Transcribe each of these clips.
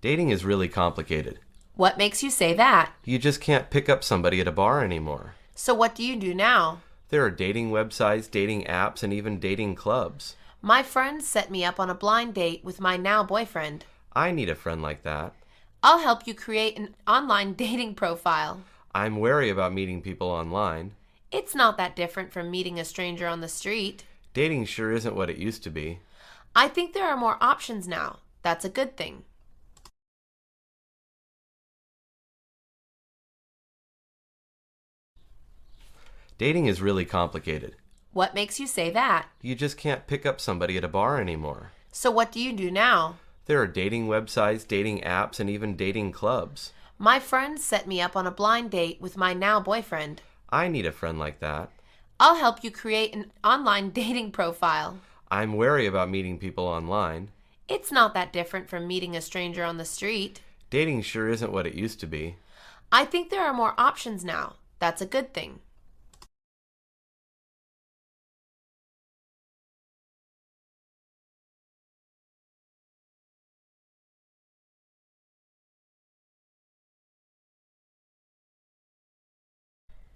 Dating is really complicated. What makes you say that? You just can't pick up somebody at a bar anymore. So what do you do now? There are dating websites, dating apps, and even dating clubs. My friend set me up on a blind date with my now boyfriend. I need a friend like that. I'll help you create an online dating profile. I'm wary about meeting people online. It's not that different from meeting a stranger on the street. Dating sure isn't what it used to be. I think there are more options now. That's a good thing. Dating is really complicated. What makes you say that? You just can't pick up somebody at a bar anymore. So what do you do now? There are dating websites, dating apps, and even dating clubs. My friend set me up on a blind date with my now boyfriend. I need a friend like that. I'll help you create an online dating profile. I'm wary about meeting people online. It's not that different from meeting a stranger on the street. Dating sure isn't what it used to be. I think there are more options now. That's a good thing.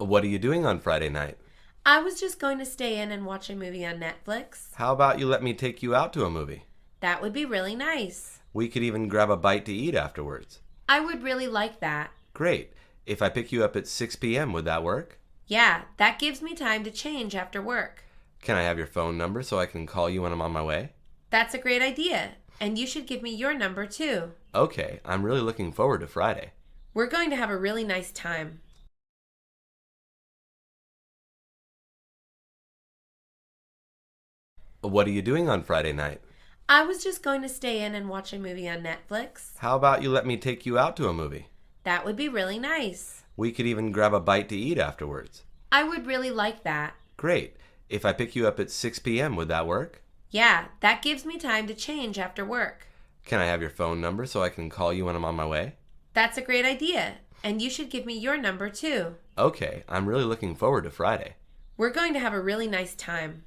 What are you doing on Friday night? I was just going to stay in and watch a movie on Netflix. How about you let me take you out to a movie? That would be really nice. We could even grab a bite to eat afterwards. I would really like that. Great. If I pick you up at 6 p.m., would that work? Yeah, that gives me time to change after work. Can I have your phone number so I can call you when I'm on my way? That's a great idea. And you should give me your number too. Okay, I'm really looking forward to Friday. We're going to have a really nice time. What are you doing on Friday night? I was just going to stay in and watch a movie on Netflix. How about you let me take you out to a movie? That would be really nice. We could even grab a bite to eat afterwards. I would really like that. Great. If I pick you up at 6 p.m., would that work? Yeah, that gives me time to change after work. Can I have your phone number so I can call you when I'm on my way? That's a great idea. And you should give me your number too. Okay, I'm really looking forward to Friday. We're going to have a really nice time.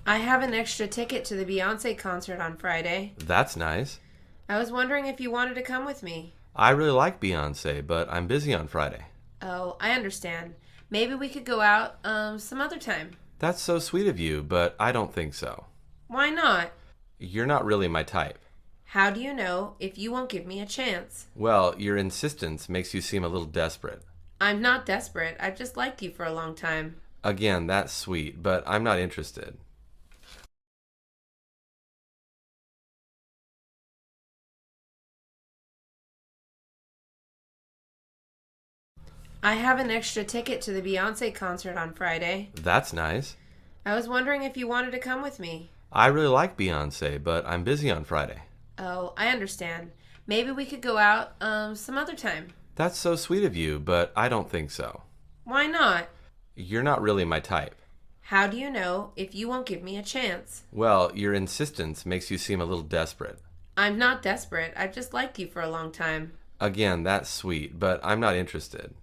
I have an extra ticket to the Beyonce concert on Friday. That's nice. I was wondering if you wanted to come with me. I really like Beyonce, but I'm busy on Friday. Oh, I understand. Maybe we could go out some other time. That's so sweet of you, but I don't think so. Why not? You're not really my type. How do you know if you won't give me a chance? Well, your insistence makes you seem a little desperate. I'm not desperate. I've just liked you for a long time. Again, that's sweet, but I'm not interested. I have an extra ticket to the Beyonce concert on Friday. That's nice. I was wondering if you wanted to come with me. I really like Beyonce, but I'm busy on Friday. Oh, I understand. Maybe we could go out some other time. That's so sweet of you, but I don't think so. Why not? You're not really my type. How do you know if you won't give me a chance? Well, your insistence makes you seem a little desperate. I'm not desperate. I've just liked you for a long time. Again, that's sweet, but I'm not interested.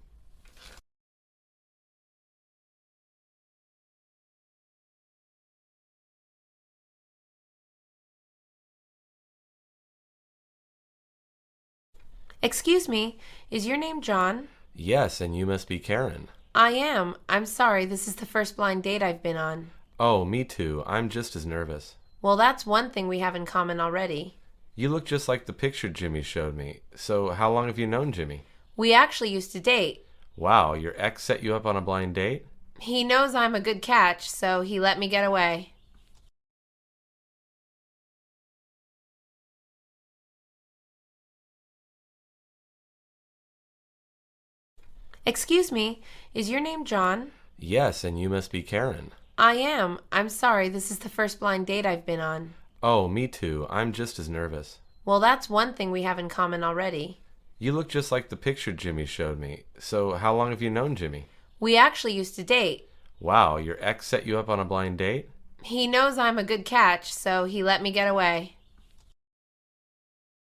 Excuse me, is your name John? Yes, and you must be Karen. I am. I'm sorry, this is the first blind date I've been on. Oh, me too. I'm just as nervous. Well, that's one thing we have in common already. You look just like the picture Jimmy showed me. So how long have you known Jimmy? We actually used to date. Wow, your ex set you up on a blind date? He knows I'm a good catch, so he let me get away. Excuse me, is your name John? Yes, and you must be Karen. I am. I'm sorry, this is the first blind date I've been on. Oh, me too. I'm just as nervous. Well, that's one thing we have in common already. You look just like the picture Jimmy showed me. So how long have you known Jimmy? We actually used to date. Wow, your ex set you up on a blind date? He knows I'm a good catch, so he let me get away.